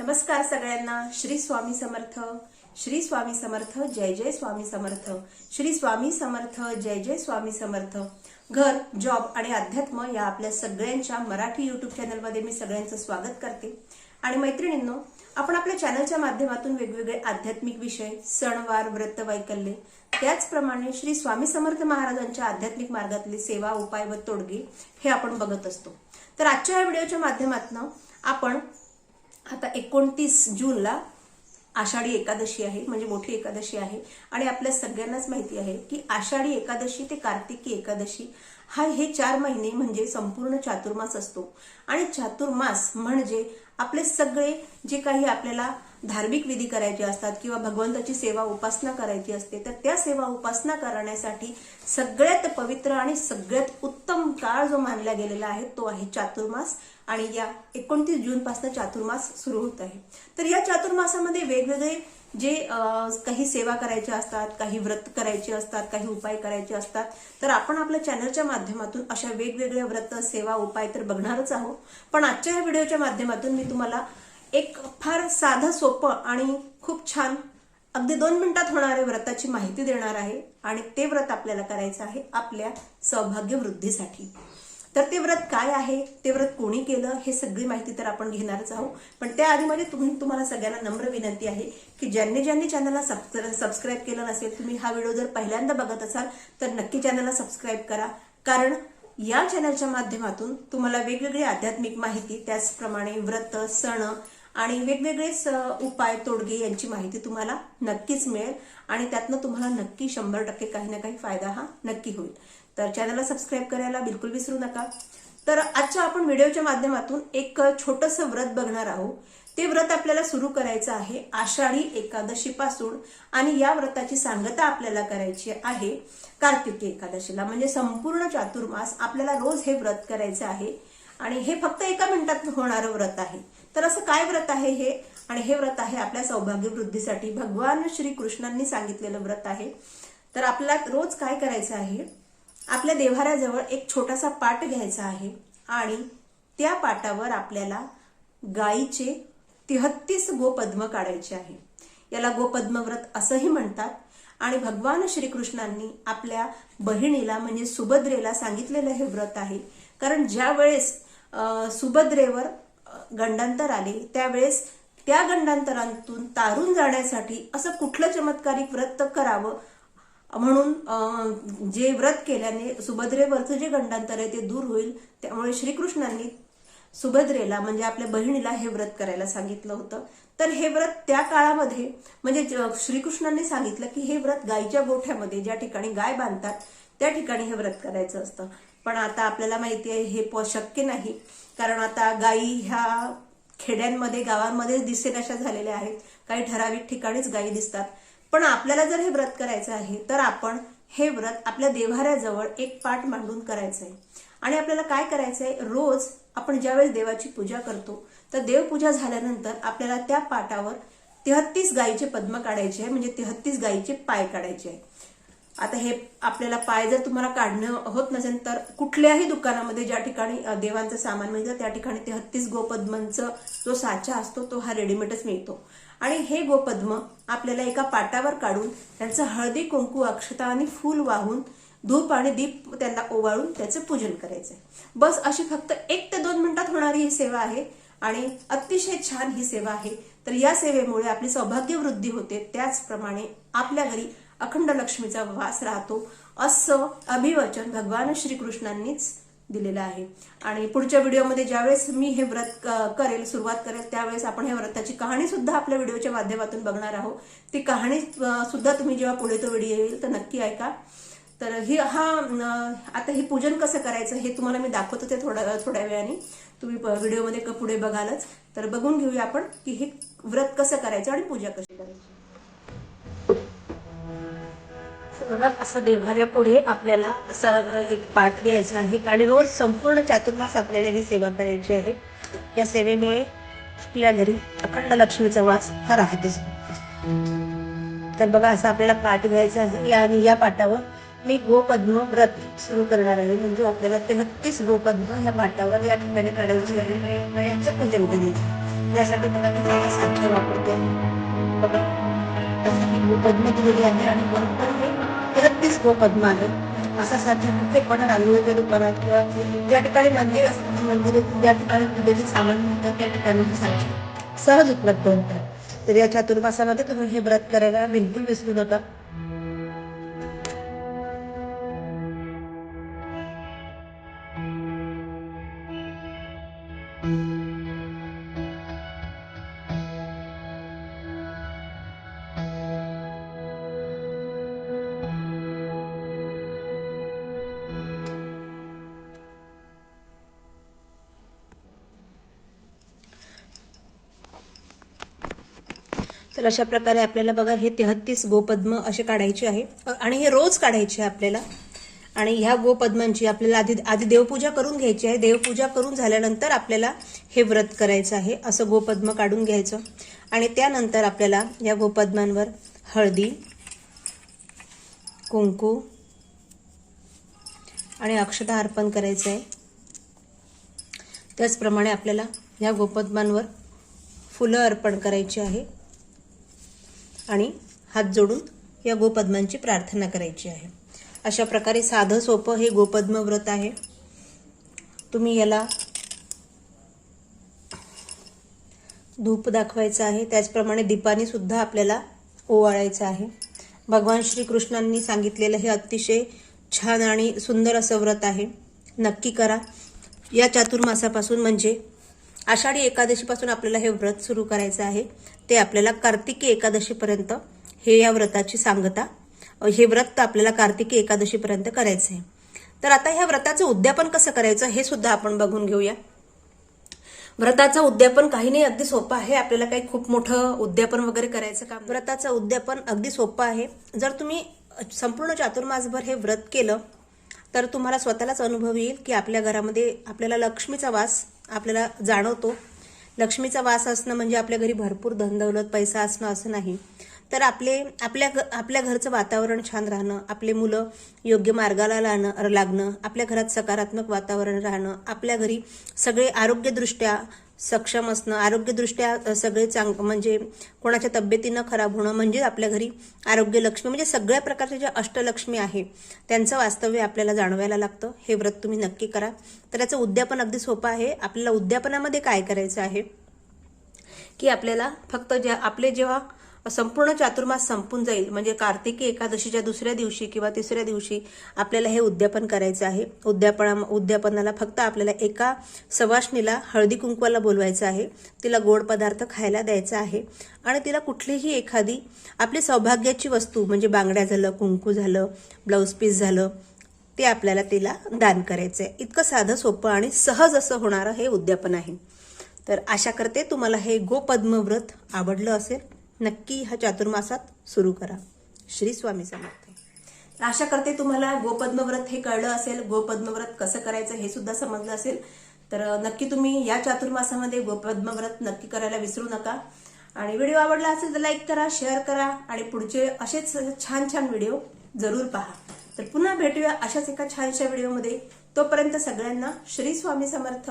नमस्कार सगळ्यांना। श्री स्वामी समर्थ, श्री स्वामी समर्थ, जय जय स्वामी समर्थ, श्री स्वामी समर्थ, जय जय स्वामी समर्थ। घर, जॉब आणि अध्यात्म या आपल्या सगळ्यांच्या मराठी यूट्यूब चॅनलमध्ये मी सगळ्यांचं स्वागत करते। आणि मैत्रिणींनो, आपण आपल्या चॅनलच्या माध्यमातून वेगवेगळे आध्यात्मिक विषय, सणवार, व्रत, वैकल्ये, त्याचप्रमाणे श्री स्वामी समर्थ महाराजांच्या आध्यात्मिक मार्गातले सेवा, उपाय व तोडगे हे आपण बघत असतो। तर आजच्या या व्हिडिओच्या माध्यमातून आपण आता 29 जूनला आषाढी एकादशी आहे, म्हणजे मोठी एकादशी आहे। आणि आपल्या सगळ्यांनाच माहिती आहे की आषाढी एकादशी ते कार्तिकी एकादशी हे 4 महिने म्हणजे संपूर्ण चातुर्मास असतो। आणि चातुर्मास म्हणजे आपले सगळे जे काही आपल्याला धार्मिक विधी करायचे असतात किंवा भगवंताची सेवा उपासना करायची असते, तर त्या सेवा उपासना करण्यासाठी सगळ्यात पवित्र आणि सगळ्यात उत्तम काळ जो मानला गेलेला आहे तो आहे चातुर्मास। आणि या 29 जून पासून चातुर्मास सुरू होत आहे। तर या चातुर्मासामध्ये वेगवेगळे जे काही सेवा करायचे असतात, काही व्रत करायचे असतात, काही उपाय करायचे असतात। तर आपण आपल्या चॅनलच्या माध्यमातून अशा वेगवेगळ्या व्रत, सेवा, उपाय तर बघणारच आहोत। पण आजच्या या व्हिडिओच्या माध्यमातून मी तुम्हाला एक फार साधं, सोपं आणि खूप छान अगदी 2 मिनिटात होणाऱ्या व्रताची माहिती देणार आहे। आणि ते व्रत आपल्याला करायचं आहे आपल्या सौभाग्य वृद्धीसाठी। तर ते व्रत काय आहे, ते व्रत कोणी केलं, हे सगळी माहिती तर आपण घेणारच आहोत। पण त्याआधी म्हणजे तुम्हाला सगळ्यांना नम्र विनंती आहे की ज्यांनी चॅनलला सबस्क्राईब केलं नसेल, तुम्ही हा व्हिडिओ जर पहिल्यांदा बघत असाल तर नक्की चॅनलला सबस्क्राईब करा। कारण या चॅनलच्या माध्यमातून तुम्हाला वेगवेगळी आध्यात्मिक माहिती, त्याचप्रमाणे व्रत, सण आणि वेगवेगळे उपाय, तोडगे यांची माहिती तुम्हाला नक्कीच मिळेल। आणि त्यातनं तुम्हाला नक्की 100% काही ना काही फायदा हा नक्की होईल। तर चॅनलला सबस्क्राईब करायला बिलकुल विसरू नका। तर आजच्या आपण व्हिडिओच्या माध्यमातून एक छोटंसं व्रत बघणार आहोत। ते व्रत आपल्याला सुरू करायचं आहे आषाढी एकादशी पासून। आणि या व्रताची सांगता आपल्याला करायची आहे कार्तिकी एकादशीला, म्हणजे संपूर्ण चातुर्मास आपल्याला रोज हे व्रत करायचं आहे। आणि हे फक्त 1 मिनिटात होणारं व्रत आहे। तर असं काय व्रत आहे हे? आणि हे व्रत आहे आपल्या सौभाग्य वृद्धीसाठी भगवान श्री कृष्णांनी सांगितलेलं व्रत आहे। तर आपल्याला रोज काय करायचं आहे, आपल्या देव्हाऱ्याजवळ एक छोटासा पाट घ्यायचा आहे आणि त्या पाटावर आपल्याला गायीचे 33 गोपद्म काढायचे आहे। याला गोपद्म व्रत असंही म्हणतात। आणि भगवान श्रीकृष्णांनी आपल्या बहिणीला म्हणजे सुभद्रेला सांगितलेलं हे व्रत आहे। कारण ज्या वेळेस सुभद्रेवर गंडांतर आले, त्यावेळेस त्या गंडांतरातून तारून जाण्यासाठी असं कुठलं चमत्कारिक व्रत करावं म्हणून जे व्रत केल्याने सुभद्रेवरचं जे गंडांतर आहे ते दूर होईल, त्यामुळे श्रीकृष्णांनी सुभद्रेला म्हणजे आपल्या बहिणीला हे व्रत करायला सांगितलं होतं। तर हे व्रत त्या काळामध्ये म्हणजे श्रीकृष्णांनी सांगितलं की हे व्रत गायीच्या गोठ्यामध्ये, ज्या ठिकाणी गाय बांधतात त्या ठिकाणी हे व्रत करायचं असतं। पण आता आपल्याला माहिती आहे हे शक्य नाही, कारण आता गायी ह्या खेड्यांमध्ये, गावांमध्ये दिसेनाशा झालेल्या आहेत। काही ठराविक ठिकाणीच गायी दिसतात। पण आपल्याला जर हे व्रत करायचं आहे तर आपण हे व्रत आपल्या देव्हाऱ्याजवळ एक पाट मांडून करायचं आहे। आणि आपल्याला काय करायचं आहे, रोज आपण ज्यावेळेस देवाची पूजा करतो तर देवपूजा झाल्यानंतर आपल्याला त्या पाटावर 33 गायीचे पद्म काढायचे आहे, म्हणजे 33 गायीचे पाय काढायचे आहे। आता हे आपल्याला पाय जर तुम्हाला काढणं होत नसेल तर कुठल्याही दुकानामध्ये ज्या ठिकाणी देवांचं सामान मिळतं त्या ठिकाणी 33 गोपद्मांचा जो साचा असतो तो हा रेडीमेडच मिळतो। आणि हे गोपद्म आपल्याला एका पाटावर काढून त्यांचं हळदी, कुंकू, अक्षता आणि फूल वाहून, धूप आणि दीप त्यांना ओवाळून त्याचं पूजन करायचं आहे। बस अशी फक्त 1 ते 2 मिनिटात होणारी ही सेवा आहे आणि अतिशय छान ही सेवा आहे। तर या सेवेमुळे आपली सौभाग्य वृद्धी होते, त्याचप्रमाणे आपल्या घरी अखंड लक्ष्मीचा वास राहतो, असं अभिवचन भगवान श्रीकृष्णांनीच दिलेलं आहे। आणि पुढच्या व्हिडिओमध्ये ज्यावेळेस मी हे व्रत सुरुवात करेल त्यावेळेस आपण ह्या व्रताची कहाणी सुद्धा आपल्या व्हिडिओच्या माध्यमातून बघणार आहोत। ती कहाणी सुद्धा तुम्ही जेव्हा पुढे तो व्हिडिओ येईल तर नक्की ऐका। तर आता हे पूजन कसं करायचं हे तुम्हाला मी दाखवतो ते थोड्या वेळाने, तुम्ही व्हिडिओमध्ये पुढे बघालच। तर बघून घेऊया आपण की हे व्रत कसं करायचं आणि पूजा कशी करायची। असं देव्हाऱ्या पुढे आपल्याला असं एक पाठ घ्यायचा आहे आणि रोज संपूर्ण चातुर्मास आपल्याला ही सेवा करायची आहे। या सेवेमुळे आपल्या घरी अखंड लक्ष्मीचा वास हा राहते। तर बघा, असं आपल्याला पाठ घ्यायचा आहे आणि या पाटावर मी गोपद्म व्रत सुरू करणार आहे। म्हणजे आपल्याला 33 गोपद्म या पाटावर या ठिकाणी काढायची आहे, याचं पूजन करायचं। त्यासाठी मला मी त्याचा साध्य वापरते. बघा तसं ही गोपद्म दिलेली आहे आणि बरोबर हे 33 गोपद्म आहे. असा साध्य प्रत्येक कोणा रांगोळीच्या दुकानात किंवा ज्या ठिकाणी मंदिर असतात मंदिर ज्या ठिकाणी पूजेचे सामान मिळतात त्या ठिकाणी हे साध्य सहज उपलब्ध होतात. तर या चातुर्मासामध्ये तुम्ही हे व्रत करायला बिलकुल विसरू नका. तर अशा प्रकारे आपल्याला बघा हे 33 गोपद्म असे काढायचे आहे आणि हे रोज काढायचे आहे आपल्याला. आणि ह्या गोपद्मांची आपल्याला आधी देवपूजा करून घ्यायची आहे. देवपूजा करून झाल्यानंतर आपल्याला हे व्रत करायचं आहे. असं गोपद्म काढून घ्यायचं आणि त्यानंतर आपल्याला या गोपद्मांवर हळदी, कुंकू आणि अक्षता अर्पण करायचं आहे. त्याचप्रमाणे आपल्याला या गोपद्मांवर फुलं अर्पण करायची आहे आणि हात जोडून या गोपद्मांची प्रार्थना करायची आहे. अशा प्रकारे साधं सोपं हे गोपद्म व्रत आहे. तुम्ही याला धूप दाखवायचं आहे. त्याचप्रमाणे दीपाने सुद्धा आपल्याला ओवाळायचं आहे. भगवान श्रीकृष्णांनी सांगितलेलं हे अतिशय छान आणि सुंदर असं व्रत आहे. नक्की करा. या चातुर्मासापासून म्हणजे आषाढी एकादशीपासून आपल्याला हे व्रत सुरू करायचं आहे. ते आपल्याला कार्तिकी एकादशीपर्यंत हे या व्रताची सांगता. हे व्रत आपल्याला कार्तिकी एकादशीपर्यंत करायचं आहे. तर आता ह्या व्रताचं उद्यापन कसं करायचं हे सुद्धा आपण बघून घेऊया. व्रताचं उद्यापन काही नाही, अगदी सोपं आहे. आपल्याला काही खूप मोठं उद्यापन वगैरे करायचं काम. व्रताचं उद्यापन अगदी सोपं आहे. जर तुम्ही संपूर्ण चातुर्मासभर हे व्रत केलं तर तुम्हाला स्वतःलाच अनुभव येईल की आपल्या घरामध्ये आपल्याला लक्ष्मीचा वास आपल्याला जाणवतो. लक्ष्मीचा वास असणं म्हणजे आपल्या घरी भरपूर धनदौलत पैसा असणं असं नाही, तर आपल्या घरचं वातावरण छान राहणं, आपले मुलं योग्य मार्गाला लागणं, आपल्या घरात सकारात्मक वातावरण राहणं, आपल्या घरी सगळे आरोग्यदृष्ट्या सक्षम असणं, आरोग्यदृष्ट्या सगळे म्हणजे कोणाच्या तब्येतीनं खराब होणं, म्हणजे आपल्या घरी आरोग्य लक्ष्मी म्हणजे सगळ्या प्रकारच्या ज्या अष्टलक्ष्मी आहे त्यांचं वास्तव्य आपल्याला जाणवायला लागतं. हे व्रत तुम्ही नक्की करा. तर याचं उद्यापन अगदी सोपं आहे. आपल्याला उद्यापनामध्ये काय करायचं आहे की आपल्याला फक्त आपले जेव्हा संपूर्ण चातुर्मास संपून जाईल म्हणजे कार्तिकी एकादशीच्या दुसऱ्या दिवशी किंवा तिसऱ्या दिवशी आपल्याला हे उद्यापन करायचं आहे. उद्यापनाला फक्त आपल्याला एका सवाष्णीला हळदी कुंकवाला बोलवायचं आहे. तिला गोड पदार्थ खायला द्यायचा आहे आणि तिला कुठलीही एखादी आपली सौभाग्याची वस्तू म्हणजे बांगड्या झालं, कुंकू झालं, ब्लाऊज पीस झालं ते आपल्याला तिला दान करायचं आहे. इतकं साधं सोपं आणि सहज असं होणारं हे उद्यापन आहे. तर आशा करते तुम्हाला हे गोपद्म व्रत आवडलं असेल. नक्की हा चातुर्मासात सुरू करा. श्री स्वामी समर्थ. आशा करते तुम्हाला गोपद्म व्रत हे कळलं असेल. गोपद्म व्रत कसं करायचं हे सुद्धा समजलं असेल. तर नक्की तुम्ही या चातुर्मासामध्ये गोपद्म व्रत नक्की करायला विसरू नका. आणि व्हिडिओ आवडला असेल तर लाईक करा, शेअर करा आणि पुढचे असेच छान छान व्हिडिओ जरूर पहा. तर पुन्हा भेटूया अशाच एका छानशा व्हिडिओमध्ये. तोपर्यंत सगळ्यांना श्री स्वामी समर्थ.